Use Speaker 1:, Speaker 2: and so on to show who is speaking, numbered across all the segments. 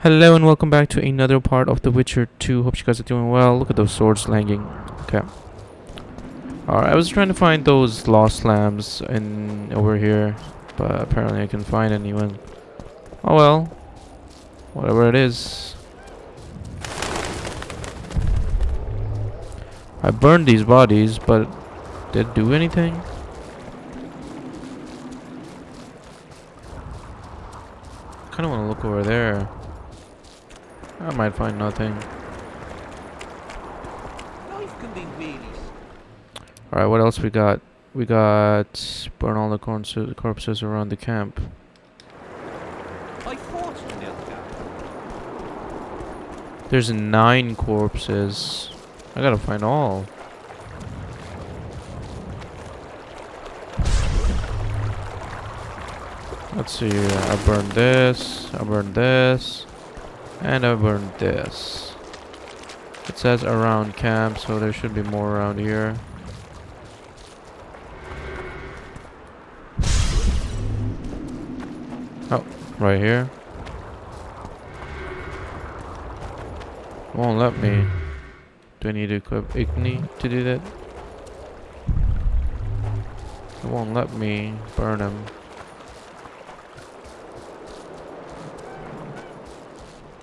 Speaker 1: Hello and welcome back to another part of The Witcher 2. Hope you guys are doing well. Look at those swords langing. Okay. Alright, I was trying to find those lost lambs in over here, but apparently I can find anyone. Oh well. Whatever it is. I burned these bodies, but did it do anything? I kinda wanna look over there. I might find nothing.
Speaker 2: Life can be weird.
Speaker 1: Alright, what else we got? We got burn all the corpses around the camp.
Speaker 2: I fought in the other gap.
Speaker 1: There's 9 corpses. I gotta find all. Let's see. I burned this. I burned this. And I burned this. It says around camp, so there should be more around here. Oh, right here. Won't let me. Do I need to equip Igni to do that? It won't let me burn him.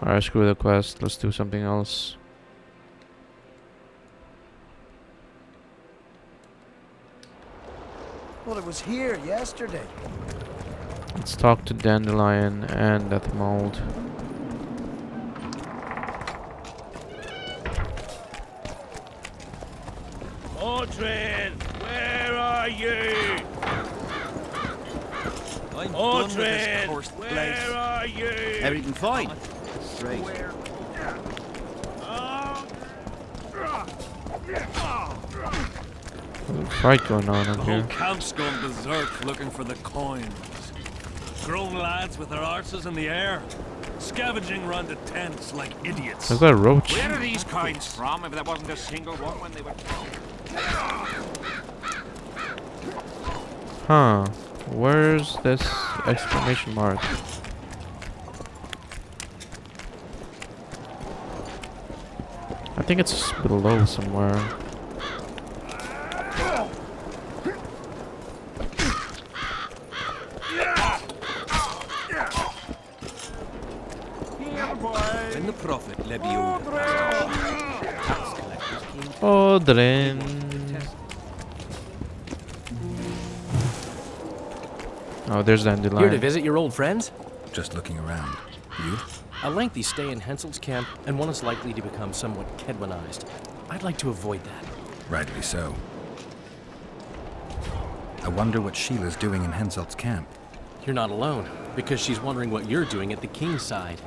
Speaker 1: Alright, screw the quest. Let's do something else.
Speaker 3: Well, it was here yesterday.
Speaker 1: Let's talk to Dandelion and Death Mold.
Speaker 4: Odrin, where are you?
Speaker 2: I'm done with this
Speaker 4: Odrin,
Speaker 2: cursed place.
Speaker 4: where are you?
Speaker 2: Everything fine? Straight.
Speaker 1: There's a fight going on
Speaker 4: The
Speaker 1: up
Speaker 4: whole
Speaker 1: here.
Speaker 4: camp's gone berserk looking for the coins. Grown lads with their arses in the air, scavenging round the tents like idiots.
Speaker 1: I've got a roach.
Speaker 5: Where are these coins from if there wasn't a single one when they were killed?
Speaker 1: Huh. Where's this exclamation mark? I think it's below somewhere.
Speaker 2: When the prophet Lebioda tax collectors came to
Speaker 1: Odrin. Oh, there's
Speaker 6: Here to
Speaker 1: Dandelion.
Speaker 6: visit your old friends?
Speaker 7: Just looking around. You?
Speaker 6: A lengthy stay in Henselt's camp, and one is likely to become somewhat Kedwanized. I'd like to avoid that.
Speaker 7: Rightly so. I wonder what Sheila's doing in Henselt's camp.
Speaker 6: You're not alone, because she's wondering what you're doing at the king's side.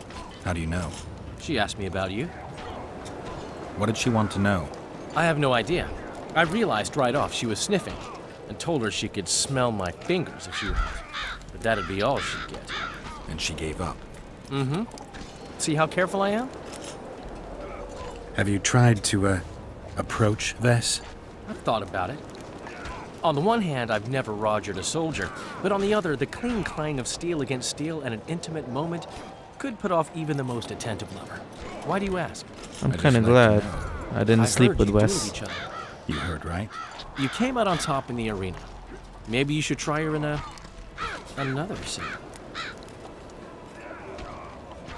Speaker 7: How do you know?
Speaker 6: She asked me about you.
Speaker 7: What did she want to know?
Speaker 6: I have no idea. I realized right off she was sniffing, and told her she could smell my fingers if she was. But that'd be all she'd get.
Speaker 7: And she gave up.
Speaker 6: Mm-hmm. See how careful I am?
Speaker 7: Have you tried to, approach Vess?
Speaker 6: I've thought about it. On the one hand, I've never rogered a soldier, but on the other, the clean clang of steel against steel at an intimate moment could put off even the most attentive lover. Why do you ask?
Speaker 1: I'm
Speaker 7: I'd
Speaker 1: kind of
Speaker 7: just like
Speaker 1: glad
Speaker 7: to know.
Speaker 1: I didn't
Speaker 6: I've
Speaker 1: sleep
Speaker 6: heard
Speaker 1: with
Speaker 6: you dueled
Speaker 1: Wes.
Speaker 6: each other.
Speaker 7: You heard right?
Speaker 6: You came out on top in the arena. Maybe you should try her in another scene.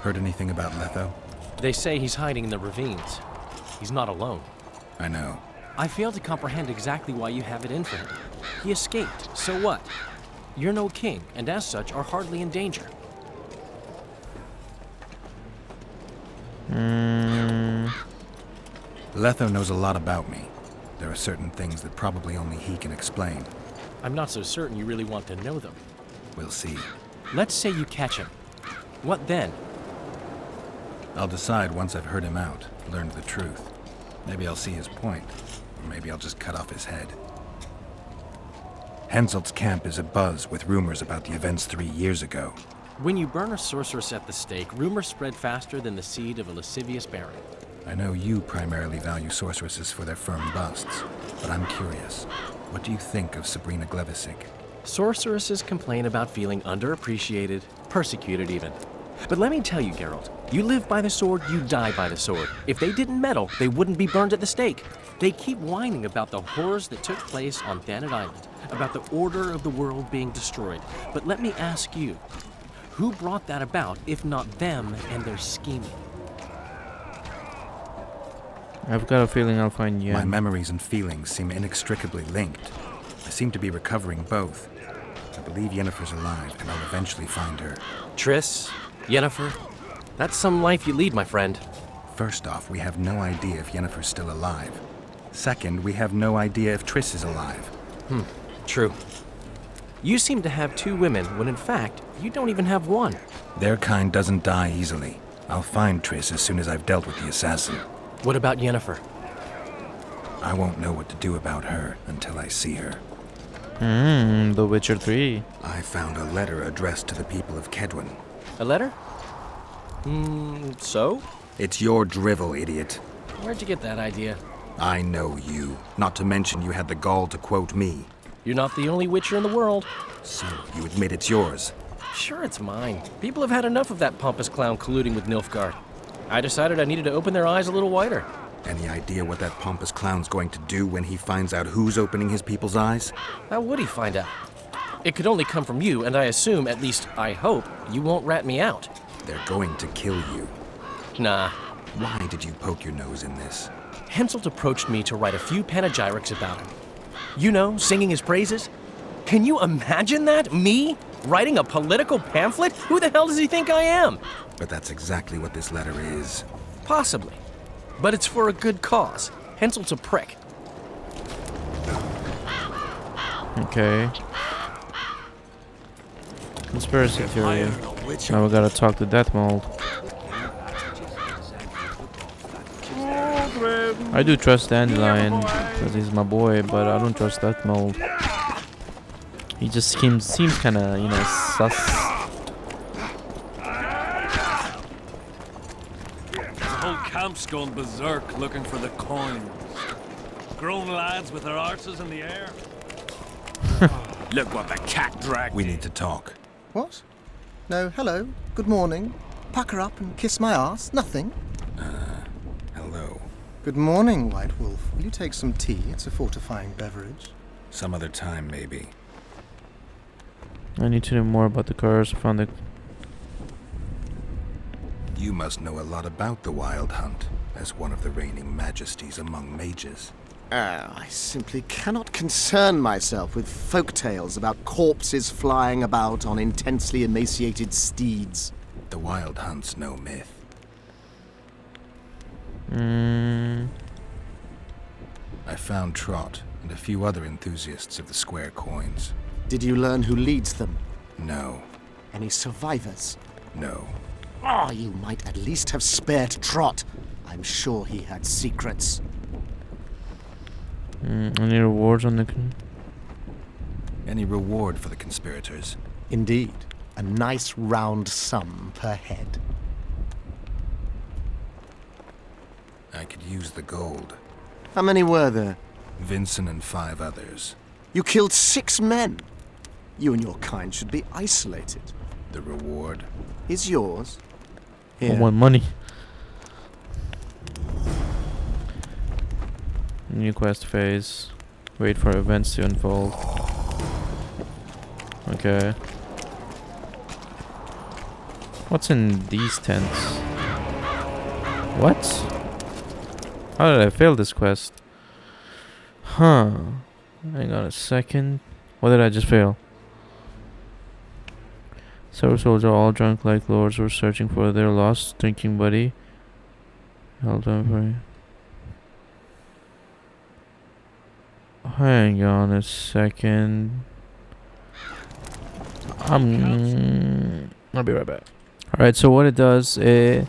Speaker 7: Heard anything about Letho?
Speaker 6: They say he's hiding in the ravines. He's not alone.
Speaker 7: I know.
Speaker 6: I fail to comprehend exactly why you have it in for him. He escaped, so what? You're no king, and as such are hardly in danger.
Speaker 7: Letho knows a lot about me. There are certain things that probably only he can explain.
Speaker 6: I'm not so certain you really want to know them.
Speaker 7: We'll see.
Speaker 6: Let's say you catch him. What then?
Speaker 7: I'll decide once I've heard him out, learned the truth. Maybe I'll see his point, or maybe I'll just cut off his head. Henselt's camp is abuzz with rumors about the events 3 years ago.
Speaker 6: When you burn a sorceress at the stake, rumors spread faster than the seed of a lascivious baron.
Speaker 7: I know you primarily value sorceresses for their firm busts, but I'm curious. What do you think of Sabrina Glevisic?
Speaker 6: Sorceresses complain about feeling underappreciated, persecuted even. But let me tell you, Geralt, you live by the sword, you die by the sword. If they didn't meddle, they wouldn't be burned at the stake. They keep whining about the horrors that took place on Thanet Island, about the order of the world being destroyed. But let me ask you, who brought that about if not them and their scheming?
Speaker 1: I've got a feeling I'll find Yen.
Speaker 7: My memories and feelings seem inextricably linked. I seem to be recovering both. I believe Yennefer's alive, and I'll eventually find her.
Speaker 6: Triss, Yennefer, that's some life you lead, my friend.
Speaker 7: First off, we have no idea if Yennefer's still alive. Second, we have no idea if Triss is alive.
Speaker 6: True. You seem to have two women when in fact, you don't even have one.
Speaker 7: Their kind doesn't die easily. I'll find Triss as soon as I've dealt with the assassin.
Speaker 6: What about Yennefer?
Speaker 7: I won't know what to do about her until I see her.
Speaker 1: The Witcher 3.
Speaker 7: I found a letter addressed to the people of Kedwen.
Speaker 6: A letter? So?
Speaker 7: It's your drivel, idiot.
Speaker 6: Where'd you get that idea?
Speaker 7: I know you. Not to mention you had the gall to quote me.
Speaker 6: You're not the only Witcher in the world.
Speaker 7: So, you admit it's yours?
Speaker 6: Sure, it's mine. People have had enough of that pompous clown colluding with Nilfgaard. I decided I needed to open their eyes a little wider.
Speaker 7: Any idea what that pompous clown's going to do when he finds out who's opening his people's eyes?
Speaker 6: How would he find out? It could only come from you, and I assume, at least I hope, you won't rat me out.
Speaker 7: They're going to kill you.
Speaker 6: Nah.
Speaker 7: Why did you poke your nose in this?
Speaker 6: Henselt approached me to write a few panegyrics about him. You know, singing his praises. Can you imagine that? Me? Writing a political pamphlet? Who the hell does he think I am?
Speaker 7: But that's exactly what this letter is.
Speaker 6: Possibly. But it's for a good cause. Henselt's a prick.
Speaker 1: Okay. Conspiracy theory.
Speaker 3: Hired a witcher.
Speaker 1: Now we gotta talk to Death Mold. I do trust Dandelion because he's my boy, but I don't trust Death Mold. He just seems kind of, you know, sus.
Speaker 4: The whole camp's gone berserk looking for the coins. Grown lads with their arses in the air.
Speaker 2: Look what the cat dragged.
Speaker 7: We need to talk.
Speaker 3: What? No, hello. Good morning. Pucker up and kiss my ass. Nothing.
Speaker 7: Hello.
Speaker 3: Good morning, White Wolf. Will you take some tea? It's a fortifying beverage.
Speaker 7: Some other time, maybe.
Speaker 1: I need to know more about the cars. I found the.
Speaker 7: You must know a lot about the Wild Hunt, as one of the reigning majesties among mages.
Speaker 3: I simply cannot concern myself with folk tales about corpses flying about on intensely emaciated steeds.
Speaker 7: The Wild Hunt's no myth. I found Trot and a few other enthusiasts of the square coins.
Speaker 3: Did you learn who leads them?
Speaker 7: No,
Speaker 3: Any survivors?
Speaker 7: no.
Speaker 3: Ah, you might at least have spared Trot. I'm sure he had secrets.
Speaker 1: Any rewards on the.
Speaker 7: Any reward for the conspirators?
Speaker 3: Indeed, a nice round sum per head.
Speaker 7: I could use the gold.
Speaker 3: How many were there?
Speaker 7: Vincent and 5 others.
Speaker 3: You killed 6 men. You and your kind should be isolated.
Speaker 7: The reward?
Speaker 3: Is yours?
Speaker 1: I
Speaker 3: Here.
Speaker 1: want money. New quest phase. Wait for events to unfold. Okay. What's in these tents? What? How did I fail this quest? Huh. Hang on a second. What did I just fail? Several soldiers, all drunk like lords, were searching for their lost drinking buddy. Held on for. Hang on a second. I'll be right back. Alright, so what it does, I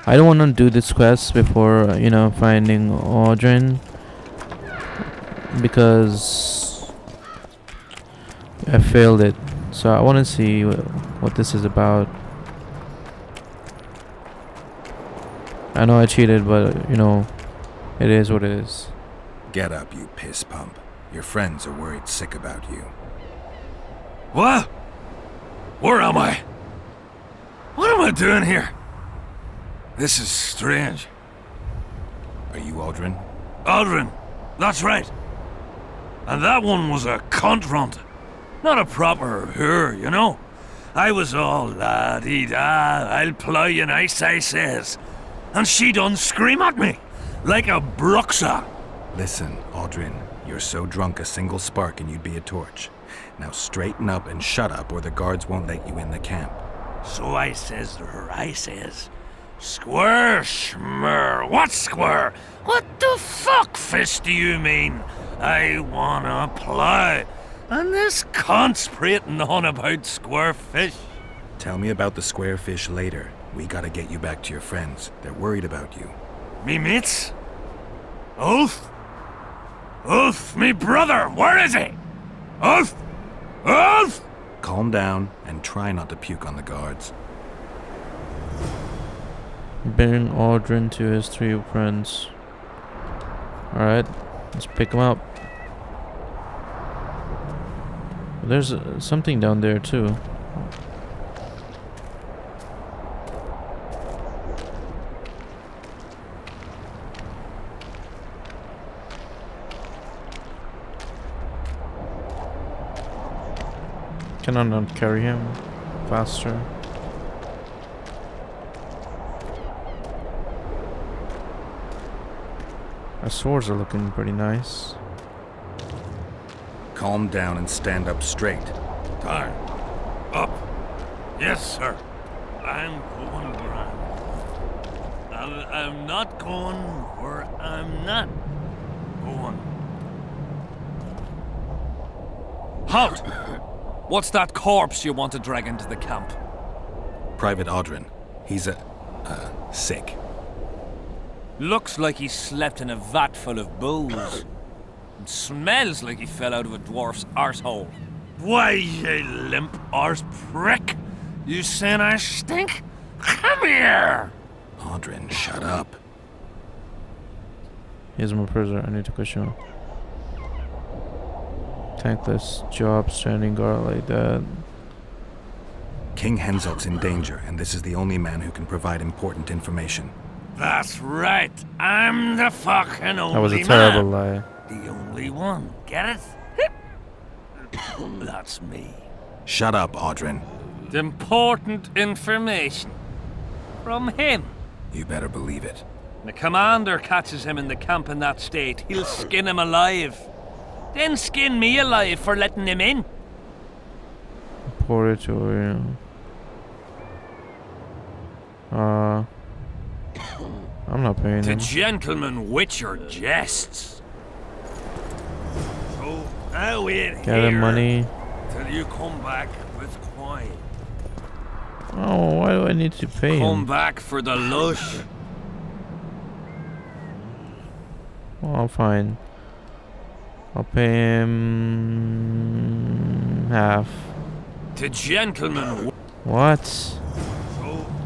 Speaker 1: don't want to do this quest before, finding Odrin. Because I failed it. So I want to see what this is about. I know I cheated, but, it is what it is.
Speaker 7: Get up, you piss pump. Your friends are worried sick about you.
Speaker 4: What? Where am I? What am I doing here? This is strange.
Speaker 7: Are you Odrin?
Speaker 4: Odrin, that's right. And that one was a cunt runt. Not a proper her, you know. I was all la-dee-da, I'll plough you nice, I says. And she done scream at me, like a bruxa.
Speaker 7: Listen, Odrin, you're so drunk a single spark and you'd be a torch. Now straighten up and shut up or the guards won't let you in the camp.
Speaker 4: So I says to her, I says, Square, schmur, what square? What the fuck, fish, do you mean? I wanna plough. And this cunt's prating on about square fish.
Speaker 7: Tell me about the square fish later. We gotta get you back to your friends. They're worried about you.
Speaker 4: Me mates? Ulf? Ulf, me brother, where is he? Ulf? Ulf?
Speaker 7: Calm down and try not to puke on the guards.
Speaker 1: Bring Odrin to his 3 friends. Alright, let's pick him up. There's something down there too. Can I not carry him faster? Our swords are looking pretty nice.
Speaker 7: Calm down and stand up straight.
Speaker 4: Time. Up. Yes, sir. I'm going where I'm not going where I'm not going.
Speaker 2: Halt! What's that corpse you want to drag into the camp?
Speaker 7: Private Odrin. He's sick.
Speaker 2: Looks like he slept in a vat full of booze. And smells like he fell out of a dwarf's arsehole.
Speaker 4: Why, you limp arse prick? You saying I stink? Come here!
Speaker 7: Odrin, shut up.
Speaker 1: Here's my prisoner. I need to push him. Tankless job, standing guard like that.
Speaker 7: King Henzog's in danger, and this is the only man who can provide important information.
Speaker 4: That's right. I'm the fucking only
Speaker 1: That was a terrible
Speaker 4: man.
Speaker 1: lie.
Speaker 4: The only one. Get it? That's me.
Speaker 7: Shut up, Odrin.
Speaker 2: Important information. From him.
Speaker 7: You better believe it.
Speaker 2: The commander catches him in the camp in that state. He'll skin him alive. Then skin me alive for letting him in.
Speaker 1: Portorio. I'm not paying
Speaker 4: To
Speaker 1: him.
Speaker 4: gentlemen witcher jests. So I'll wait
Speaker 1: Gather
Speaker 4: here
Speaker 1: money.
Speaker 4: till you come back with coin.
Speaker 1: Oh, why do I need to pay
Speaker 4: Come
Speaker 1: him?
Speaker 4: back for the lush.
Speaker 1: Oh, fine. I'll pay him half.
Speaker 4: To gentlemen.
Speaker 1: What?
Speaker 4: So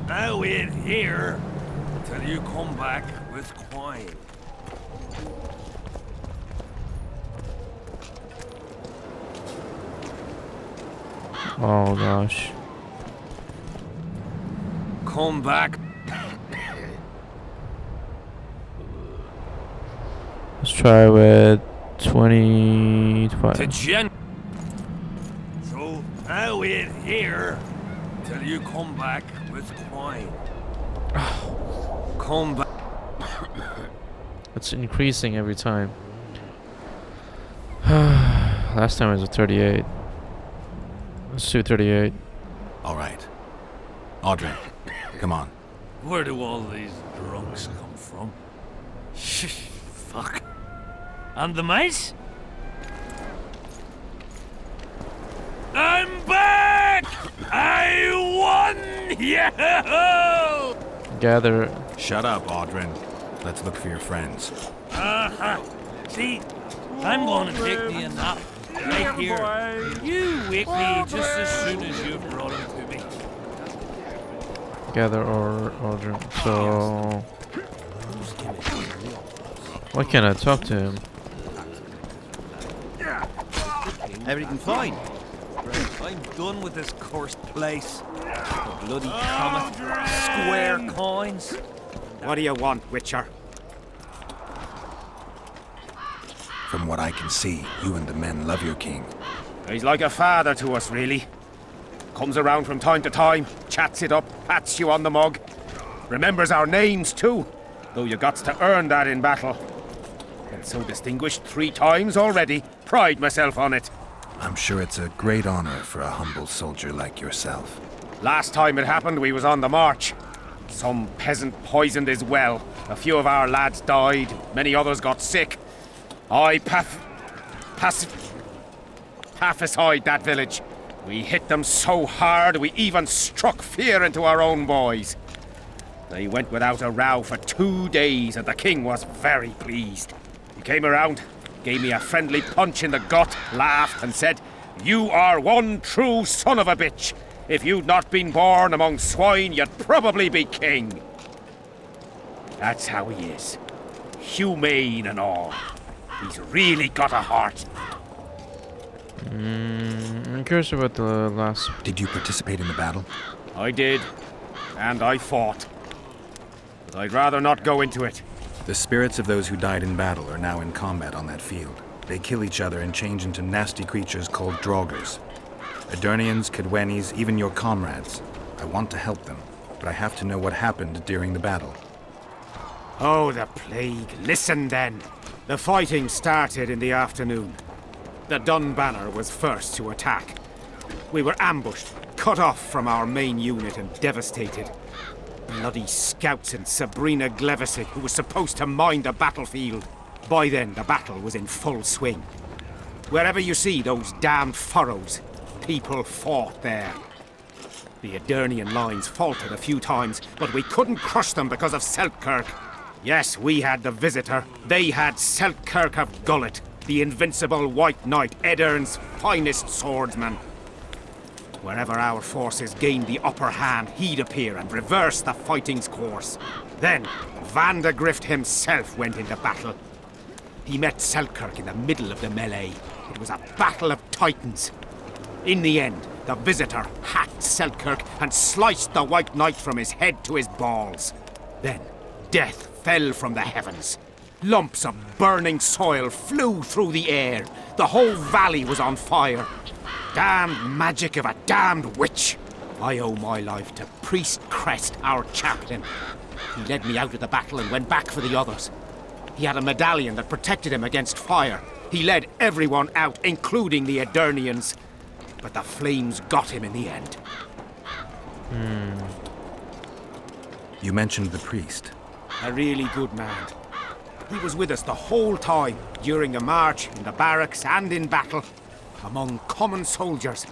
Speaker 4: I'll wait here till you come back with coin.
Speaker 1: Oh gosh.
Speaker 4: Come back.
Speaker 1: Let's try with 25.
Speaker 4: To gent. So I'll wait here till you come back with coin. Come back.
Speaker 1: It's increasing every time. Last time it was a 38. Let's do 38.
Speaker 7: All right. Odrin, come on.
Speaker 4: Where do all these drunks come from? Fuck. And the mice? I'm back! I won! Yeah!
Speaker 1: Gather.
Speaker 7: Shut up, Odrin. Let's look for your friends.
Speaker 4: See, I'm going to take me a nap right here. You wake me just as soon as you've brought him to me.
Speaker 1: Gather or order. So. Why can't I talk to him?
Speaker 2: Everything fine. I'm done with this cursed place. The bloody comet. Square coins.
Speaker 5: What do you want, Witcher?
Speaker 7: From what I can see, you and the men love your king.
Speaker 5: He's like a father to us, really. Comes around from time to time, chats it up, pats you on the mug. Remembers our names, too, though you got to earn that in battle. Been so distinguished 3 times already. Pride myself on it.
Speaker 7: I'm sure it's a great honor for a humble soldier like yourself.
Speaker 5: Last time it happened, we was on the march. Some peasant poisoned his well. A few of our lads died. Many others got sick. I pacified that village. We hit them so hard, we even struck fear into our own boys. They went without a row for 2 days, and the king was very pleased. He came around, gave me a friendly punch in the gut, laughed, and said, "You are one true son of a bitch. If you'd not been born among swine, you'd probably be king." That's how he is. Humane and all. He's really got a heart.
Speaker 1: I'm curious about the last.
Speaker 7: Did you participate in the battle?
Speaker 5: I did. And I fought. But I'd rather not go into it.
Speaker 7: The spirits of those who died in battle are now in combat on that field. They kill each other and change into nasty creatures called Draugrs. Edirnians, Cadwennies, even your comrades. I want to help them, but I have to know what happened during the battle.
Speaker 5: Oh, the plague. Listen then. The fighting started in the afternoon. The Dun Banner was first to attack. We were ambushed, cut off from our main unit and devastated. Bloody scouts and Sabrina Glevisic, who was supposed to mind the battlefield. By then, the battle was in full swing. Wherever you see those damned furrows, people fought there. The Edirnian lines faltered a few times, but we couldn't crush them because of Selkirk. Yes, we had the Visitor. They had Selkirk of Gullet, the invincible White Knight, Edern's finest swordsman. Wherever our forces gained the upper hand, he'd appear and reverse the fighting's course. Then, Vandegrift himself went into battle. He met Selkirk in the middle of the melee. It was a battle of titans. In the end, the Visitor hacked Selkirk and sliced the White Knight from his head to his balls. Then, death fell from the heavens. Lumps of burning soil flew through the air. The whole valley was on fire. Damned magic of a damned witch. I owe my life to Priest Crest, our chaplain. He led me out of the battle and went back for the others. He had a medallion that protected him against fire. He led everyone out, including the Edirnians. But the flames got him in the end.
Speaker 7: You mentioned the priest.
Speaker 5: A really good man. He was with us the whole time, during the march, in the barracks, and in battle. Among common soldiers.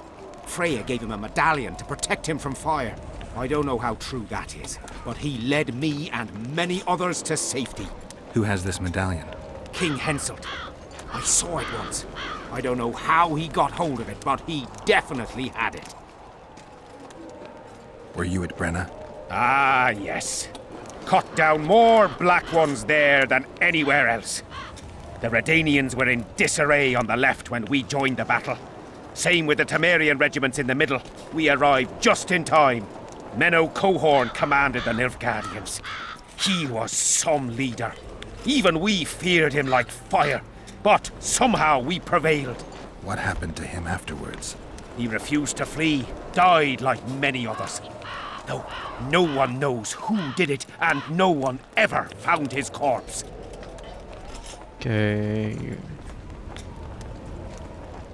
Speaker 5: Freya gave him a medallion to protect him from fire. I don't know how true that is, but he led me and many others to safety.
Speaker 7: Who has this medallion?
Speaker 5: King Henselt. I saw it once. I don't know how he got hold of it, but he definitely had it.
Speaker 7: Were you at Brenna?
Speaker 5: Ah, yes. Cut down more Black Ones there than anywhere else. The Redanians were in disarray on the left when we joined the battle. Same with the Temerian regiments in the middle. We arrived just in time. Menno Cohorn commanded the Nilfgaardians. He was some leader. Even we feared him like fire. But somehow we prevailed.
Speaker 7: What happened to him afterwards?
Speaker 5: He refused to flee, died like many others. Though no one knows who did it, and no one ever found his corpse.
Speaker 1: Okay.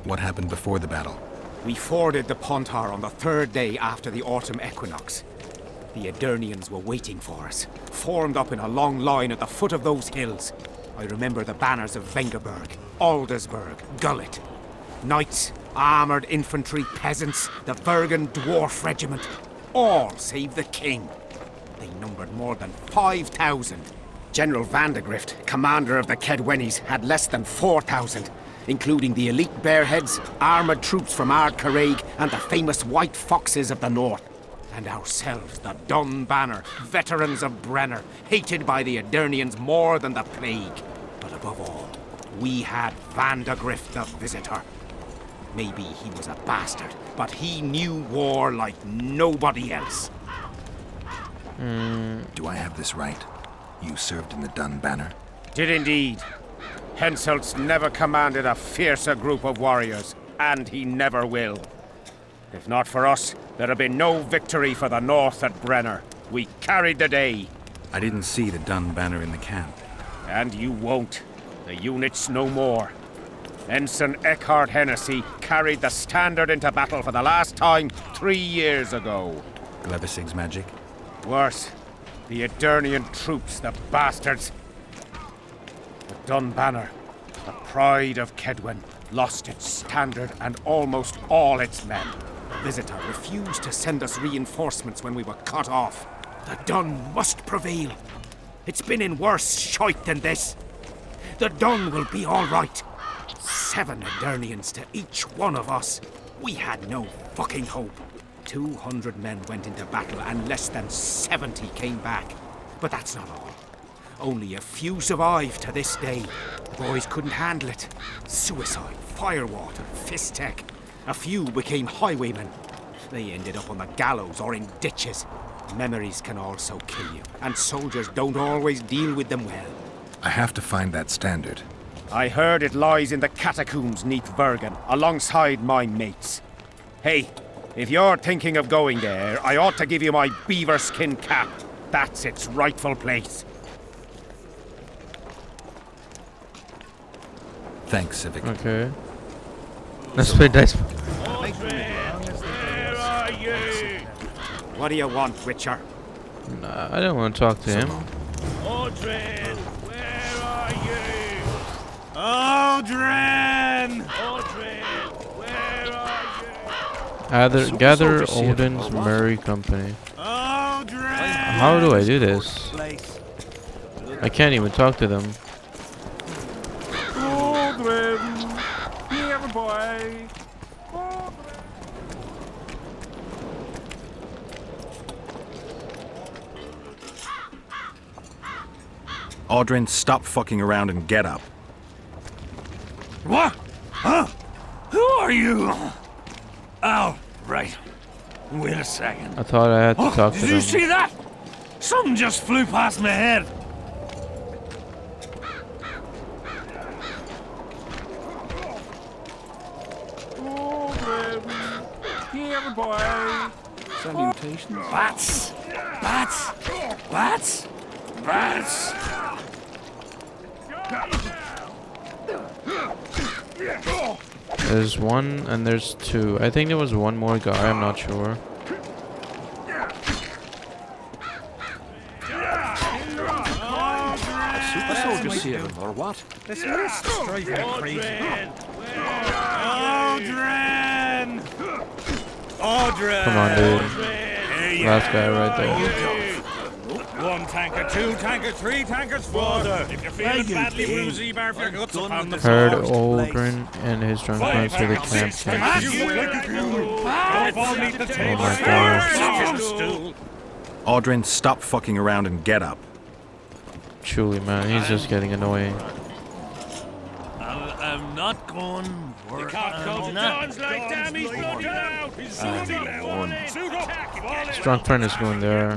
Speaker 7: What happened before the battle?
Speaker 5: We forded the Pontar on the 3rd day after the autumn equinox. The Edirnians were waiting for us, formed up in a long line at the foot of those hills. I remember the banners of Vengerberg, Aldersburg, Gullet. Knights, armoured infantry, peasants, the Bergen Dwarf Regiment. All save the king. They numbered more than 5,000. General Vandegrift, commander of the Kedwennies, had less than 4,000, including the elite Bearheads, armoured troops from Ard Caraig, and the famous White Foxes of the north. And ourselves, the Dun Banner, veterans of Brenner, hated by the Edirnians more than the plague. But above all, we had Vandegrift the Visitor. Maybe he was a bastard, but he knew war like nobody else.
Speaker 7: Do I have this right? You served in the Dun Banner?
Speaker 5: Did indeed. Henselt's never commanded a fiercer group of warriors, and he never will. If not for us, there'd have been no victory for the North at Brenner. We carried the day.
Speaker 7: I didn't see the Dun Banner in the camp.
Speaker 5: And you won't. The unit's no more. Ensign Eckhart Hennessy carried the standard into battle for the last time 3 years ago.
Speaker 7: Glevisig's magic?
Speaker 5: Worse, the Edirnian troops, the bastards. The Dun Banner, the pride of Kedwen, lost its standard and almost all its men. The Visitor refused to send us reinforcements when we were cut off. The Dun must prevail. It's been in worse shite than this. The Dun will be all right. 7 Edirnians to each one of us. We had no fucking hope. 200 men went into battle and less than 70 came back. But that's not all. Only a few survived to this day. The boys couldn't handle it. Suicide, firewater, fist tech. A few became highwaymen. They ended up on the gallows or in ditches. Memories can also kill you, and soldiers don't always deal with them well.
Speaker 7: I have to find that standard.
Speaker 5: I heard it lies in the catacombs neath Bergen, alongside my mates. Hey, if you're thinking of going there, I ought to give you my beaver skin cap. That's its rightful place.
Speaker 7: Thanks, Civic.
Speaker 1: Okay. Let's play dice.
Speaker 5: What do you want, Witcher?
Speaker 1: Nah, I don't want to talk to him.
Speaker 4: Odrin, where are you? Odrin! Odrin, where are you?
Speaker 1: Gather Odin's merry company.
Speaker 4: Odrin!
Speaker 1: How do I do this? I can't even talk to them.
Speaker 4: Odrin, here, boy.
Speaker 7: Odrin, stop fucking around and get up.
Speaker 4: What? Huh? Who are you? Oh, right. Wait a second.
Speaker 1: I thought I had to talk to
Speaker 4: Did
Speaker 1: them.
Speaker 4: you see that? Something just flew past my head. Here, boy. Salutations. Bats! Bats! Bats! Bats!
Speaker 1: There's one and there's two. I think there was one more guy, I'm not sure.
Speaker 8: Super soldiers here, or what?
Speaker 4: This list's driving me crazy. Odrin! Odrin!
Speaker 1: Come on, dude.
Speaker 4: Here you
Speaker 1: Last guy
Speaker 4: are.
Speaker 1: right there.
Speaker 4: One tanker, two tankers, three tankers, four. If you're feeling badly woozy, barf your guts upon the
Speaker 1: Heard
Speaker 4: floor.
Speaker 1: Aldrin and his drunk friends to the camp.
Speaker 7: Odrin, stop fucking around and get up.
Speaker 1: Truly, man, he's just getting annoying.
Speaker 4: I'm not going. You can't go to John's like damn, he's bloody out. He's
Speaker 1: His drunk friend is going there.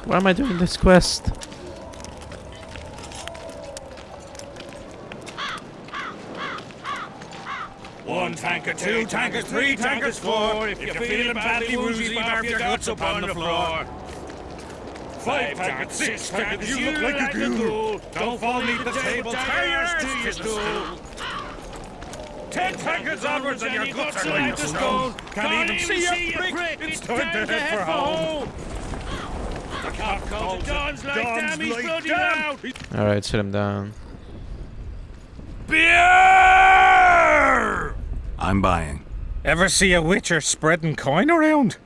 Speaker 1: Why am I doing this quest?
Speaker 4: One tanker, two tankers, three tankers, four. If you're feeling badly woozy, barf your guts upon the floor. Five tankers, six tankers, you look like a ghoul. Don't fall beneath the table, carriers to your stool. 10 tankers onwards and your guts are like a stone. Can't even see a prick, it's time to head for home. The cock calls John's like damn, he's bloody loud.
Speaker 1: Alright, sit him down.
Speaker 4: Beer!
Speaker 7: I'm buying.
Speaker 5: Ever see a witcher spreading coin around?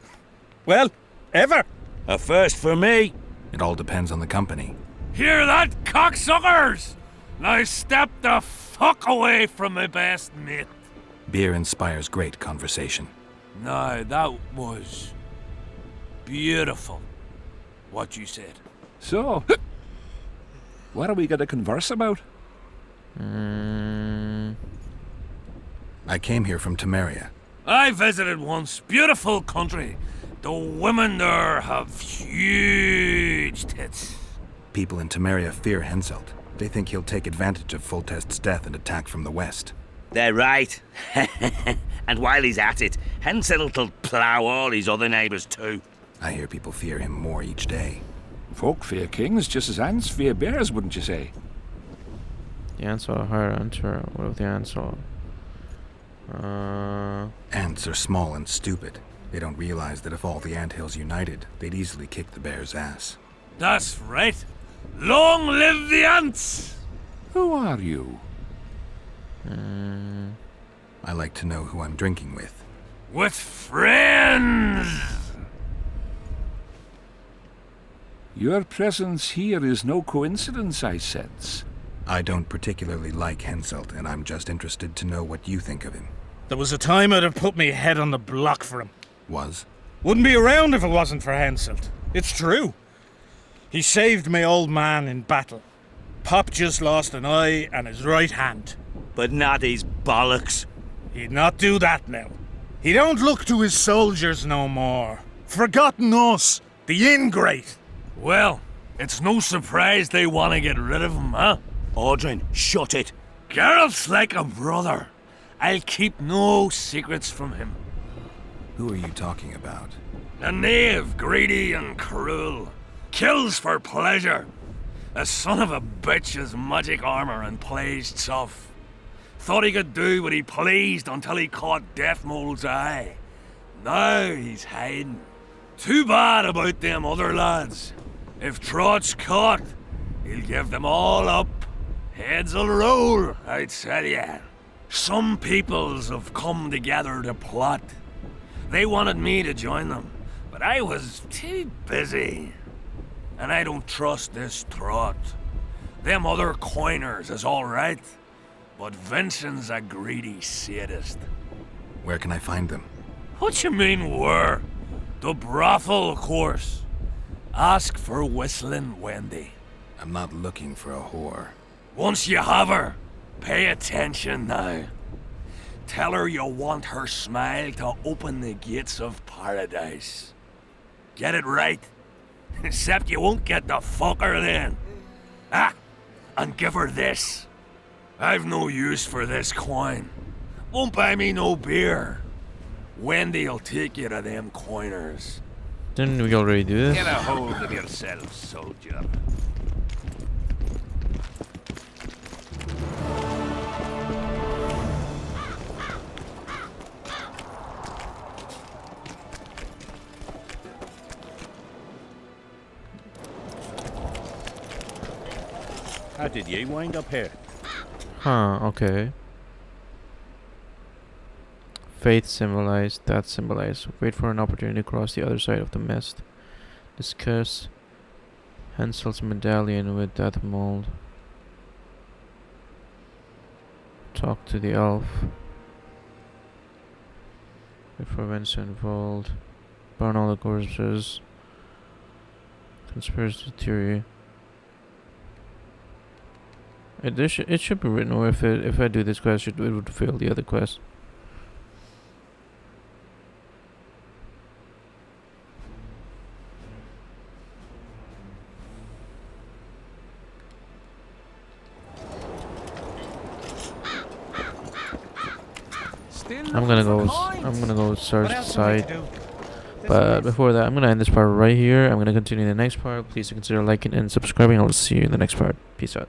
Speaker 5: Well, ever.
Speaker 4: A first for me.
Speaker 7: It all depends on the company.
Speaker 4: Hear that, cocksuckers? Now step the fuck away from my best mate.
Speaker 7: Beer inspires great conversation.
Speaker 4: No, that was beautiful, what you said.
Speaker 8: So, what are we going to converse about?
Speaker 1: Mm,
Speaker 7: I came here from Temeria.
Speaker 4: I visited once. Beautiful country. The women there have huge tits.
Speaker 7: People in Temeria fear Henselt. They think he'll take advantage of Foltest's death and attack from the west.
Speaker 9: They're right. And while he's at it, Henselt'll plough all his other neighbours too.
Speaker 7: I hear people fear him more each day.
Speaker 8: Folk fear kings just as ants fear bears, wouldn't you say?
Speaker 1: The ants are higher hunter. What if the ants are?
Speaker 7: Ants are small and stupid. They don't realize that if all the anthills united, they'd easily kick the bear's ass.
Speaker 4: That's right. Long live the ants!
Speaker 8: Who are you?
Speaker 7: I like to know who I'm drinking with.
Speaker 4: With friends!
Speaker 8: Your presence here is no coincidence, I sense.
Speaker 7: I don't particularly like Henselt, and I'm just interested to know what you think of him.
Speaker 10: There was a time I'd have put me head on the block for him.
Speaker 7: Was?
Speaker 10: Wouldn't be around if it wasn't for Henselt. It's true. He saved my old man in battle. Pop just lost an eye and his right hand.
Speaker 9: But not his bollocks.
Speaker 10: He'd not do that now. He don't look to his soldiers no more. Forgotten us, the ingrate.
Speaker 4: Well, it's no surprise they want to get rid of him, huh?
Speaker 9: Odrin, shut it.
Speaker 4: Geralt's like a brother. I'll keep no secrets from him.
Speaker 7: Who are you talking about?
Speaker 4: A knave, greedy and cruel. Kills for pleasure. A son of a bitch has magic armor and plays tough. Thought he could do what he pleased until he caught Deathmold's eye. Now he's hiding. Too bad about them other lads. If Trott's caught, he'll give them all up. Heads'll roll, I tell ya. Some peoples have come together to plot. They wanted me to join them, but I was too busy. And I don't trust this Trott. Them other coiners is alright, but Vincent's a greedy sadist.
Speaker 7: Where can I find them?
Speaker 4: What you mean where? The brothel, of course. Ask for Whistling Wendy.
Speaker 7: I'm not looking for a whore.
Speaker 4: Once you have her, pay attention now. Tell her you want her smile to open the gates of paradise. Get it right? Except you won't get the fucker then. Ah, and give her this. I've no use for this coin. Won't buy me no beer. Wendy'll take you to them coiners.
Speaker 1: Didn't we already do this?
Speaker 9: Get a hold of yourself, soldier. How did you wind up here?
Speaker 1: Huh, okay. Faith symbolized, that symbolized. Wait for an opportunity to cross the other side of the mist. Discuss Henselt's medallion with that mold. Talk to the elf. Wait for events to unfold. Burn all the corpses. Conspiracy theory. It should be written, or if I do this quest, it would fail the other quest. I'm gonna go search the site. But before that, I'm gonna end this part right here. I'm gonna continue the next part. Please consider liking and subscribing. I'll see you in the next part. Peace out.